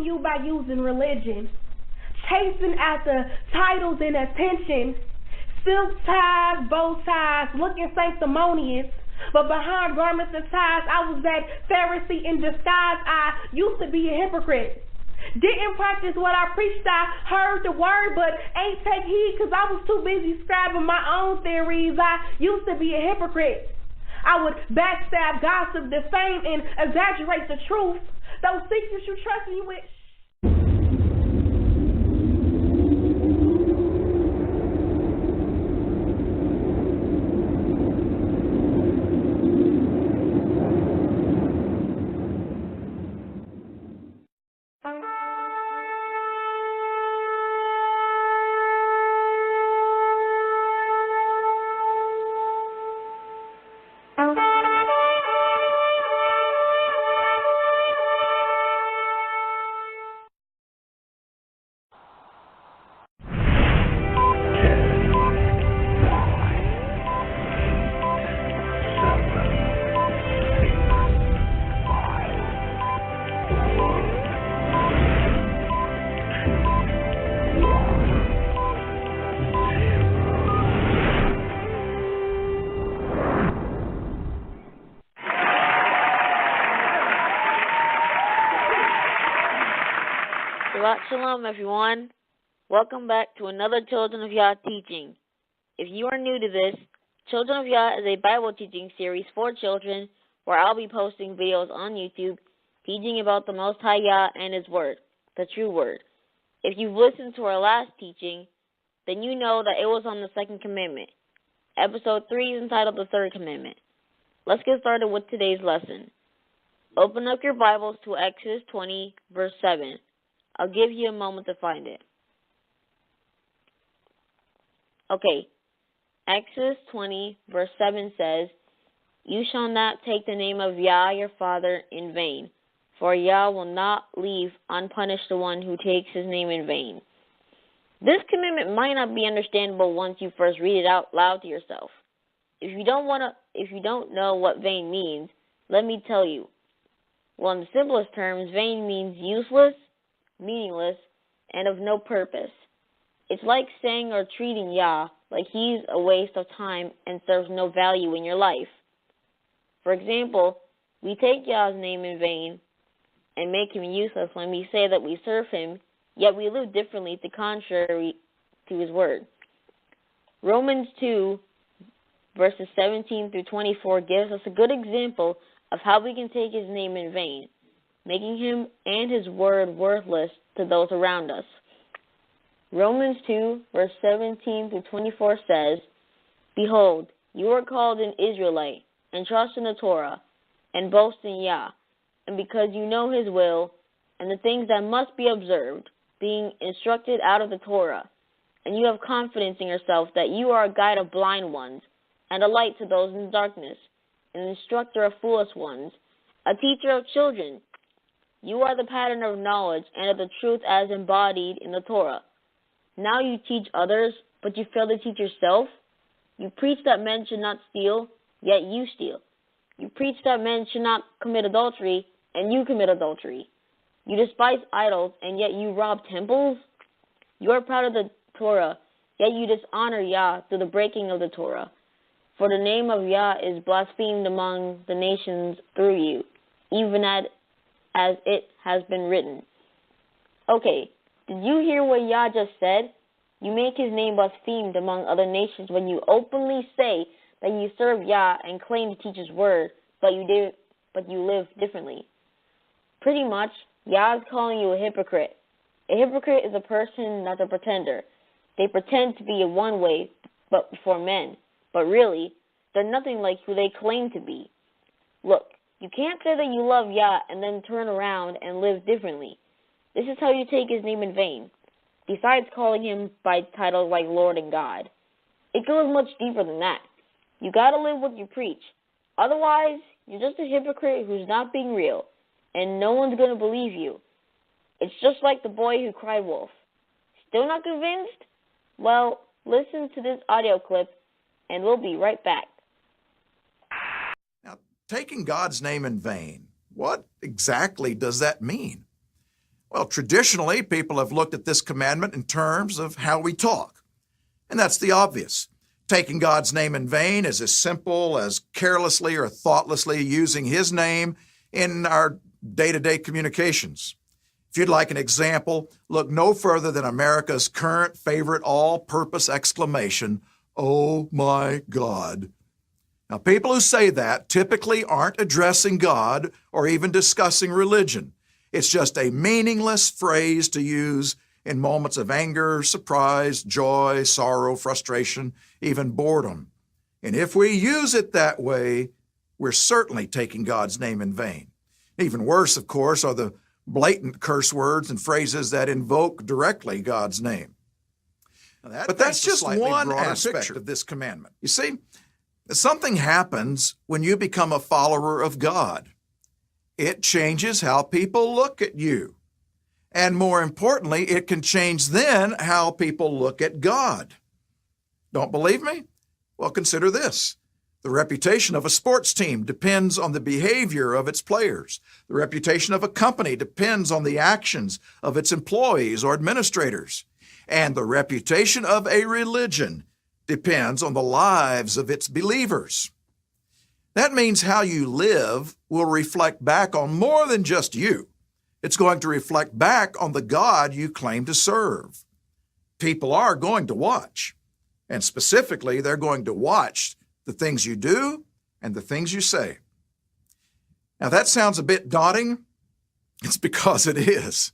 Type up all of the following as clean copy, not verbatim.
you by using religion, chasing after titles and attention, silk ties, bow ties, looking sanctimonious. But behind garments and ties, I was that Pharisee in disguise. I used to be a hypocrite. Didn't practice what I preached. I heard the word, but ain't take heed because I was too busy scribing my own theories. I used to be a hypocrite. I would backstab, gossip, defame, and exaggerate the truth. Those secrets you trust me with. Shalom, everyone. Welcome back to another Children of Yah teaching. If you are new to this, Children of Yah is a Bible teaching series for children where I'll be posting videos on YouTube teaching about the Most High Yah and His Word, the true Word. If you've listened to our last teaching, then you know that it was on the second commandment. Episode 3 is entitled the third commandment. Let's get started with today's lesson. Open up your Bibles to Exodus 20, verse 7. I'll give you a moment to find it. Okay, Exodus 20, verse 7 says, "You shall not take the name of Yah your Father in vain, for Yah will not leave unpunished the one who takes his name in vain." This commandment might not be understandable once you first read it out loud to yourself. If you don't know what vain means, let me tell you. Well, in the simplest terms, vain means useless, meaningless, and of no purpose. It's like saying or treating Yah like he's a waste of time and serves no value in your life. For example, we take Yah's name in vain and make him useless when we say that we serve him, yet we live differently to contrary to his word. Romans 2, verses 17 through 24 gives us a good example of how we can take his name in vain, making him and his word worthless to those around us. Romans 2, verse 17 through 24 says, "Behold, you are called an Israelite, and trust in the Torah, and boast in Yah, and because you know his will, and the things that must be observed, being instructed out of the Torah, and you have confidence in yourself that you are a guide of blind ones, and a light to those in darkness, an instructor of foolish ones, a teacher of children. You are the pattern of knowledge and of the truth as embodied in the Torah. Now you teach others, but you fail to teach yourself. You preach that men should not steal, yet you steal. You preach that men should not commit adultery, and you commit adultery. You despise idols, and yet you rob temples. You are proud of the Torah, yet you dishonor Yah through the breaking of the Torah. For the name of Yah is blasphemed among the nations through you, even as it has been written." Okay, did you hear what Yah just said? You make his name blasphemed among other nations when you openly say that you serve Yah and claim to teach his word, but you live differently. Pretty much, Yah is calling you a hypocrite. A hypocrite is a person that's a pretender. They pretend to be in one way but before men, but really, they're nothing like who they claim to be. Look, you can't say that you love Yah and then turn around and live differently. This is how you take his name in vain, besides calling him by titles like Lord and God. It goes much deeper than that. You gotta live what you preach. Otherwise, you're just a hypocrite who's not being real, and no one's gonna believe you. It's just like the boy who cried wolf. Still not convinced? Well, listen to this audio clip, and we'll be right back. Now, taking God's name in vain, what exactly does that mean? Well, traditionally, people have looked at this commandment in terms of how we talk. And that's the obvious. Taking God's name in vain is as simple as carelessly or thoughtlessly using his name in our day-to-day communications. If you'd like an example, look no further than America's current favorite all-purpose exclamation, "Oh my God." Now, people who say that typically aren't addressing God or even discussing religion. It's just a meaningless phrase to use in moments of anger, surprise, joy, sorrow, frustration, even boredom. And if we use it that way, we're certainly taking God's name in vain. Even worse, of course, are the blatant curse words and phrases that invoke directly God's name. But that's just one aspect of this commandment. You see, something happens when you become a follower of God. It changes how people look at you. And more importantly, it can change then how people look at God. Don't believe me? Well, consider this. The reputation of a sports team depends on the behavior of its players. The reputation of a company depends on the actions of its employees or administrators. And the reputation of a religion depends on the lives of its believers. That means how you live will reflect back on more than just you. It's going to reflect back on the God you claim to serve. People are going to watch, and specifically, they're going to watch the things you do and the things you say. Now, that sounds a bit daunting. It's because it is.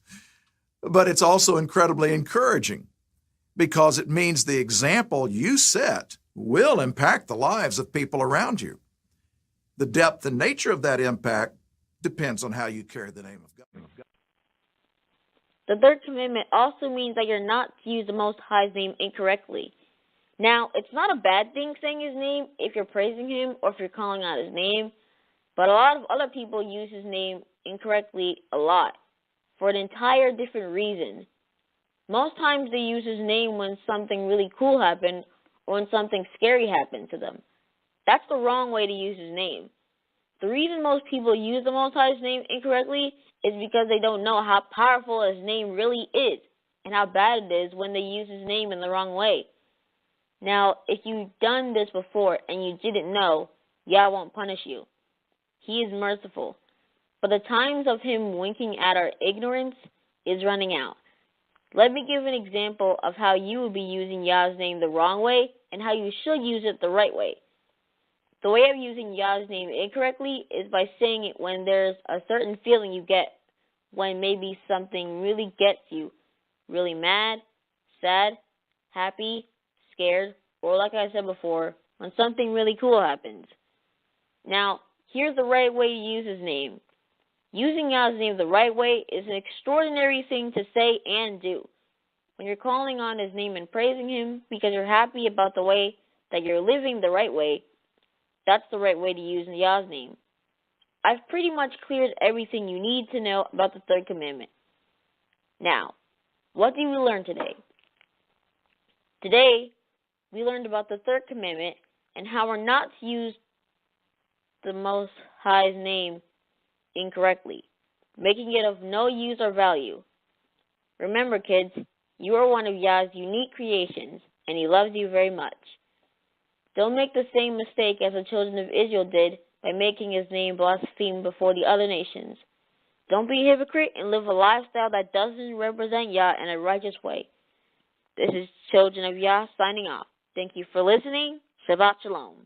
But it's also incredibly encouraging because it means the example you set will impact the lives of people around you. The depth and nature of that impact depends on how you carry the name of God. The third commandment also means that you're not to use the Most High's name incorrectly. Now, it's not a bad thing saying his name if you're praising him or if you're calling out his name, but a lot of other people use his name incorrectly a lot for an entire different reason. Most times they use his name when something really cool happened or when something scary happened to them. That's the wrong way to use his name. The reason most people use the Most High's name incorrectly is because they don't know how powerful his name really is and how bad it is when they use his name in the wrong way. Now, if you've done this before and you didn't know, Yah won't punish you. He is merciful. But the times of him winking at our ignorance is running out. Let me give an example of how you will be using Yah's name the wrong way and how you should use it the right way. The way of using Yah's name incorrectly is by saying it when there's a certain feeling you get when maybe something really gets you, really mad, sad, happy, scared, or like I said before, when something really cool happens. Now, here's the right way to use his name. Using Yah's name the right way is an extraordinary thing to say and do. When you're calling on his name and praising him because you're happy about the way that you're living the right way, that's the right way to use Yah's name. I've pretty much cleared everything you need to know about the third commandment. Now, what did we learn today? Today, we learned about the third commandment and how we're not to use the Most High's name incorrectly, making it of no use or value. Remember, kids, you are one of Yah's unique creations, and he loves you very much. Don't make the same mistake as the children of Israel did by making his name blasphemed before the other nations. Don't be a hypocrite and live a lifestyle that doesn't represent Yah in a righteous way. This is Children of Yah signing off. Thank you for listening. Shabbat Shalom.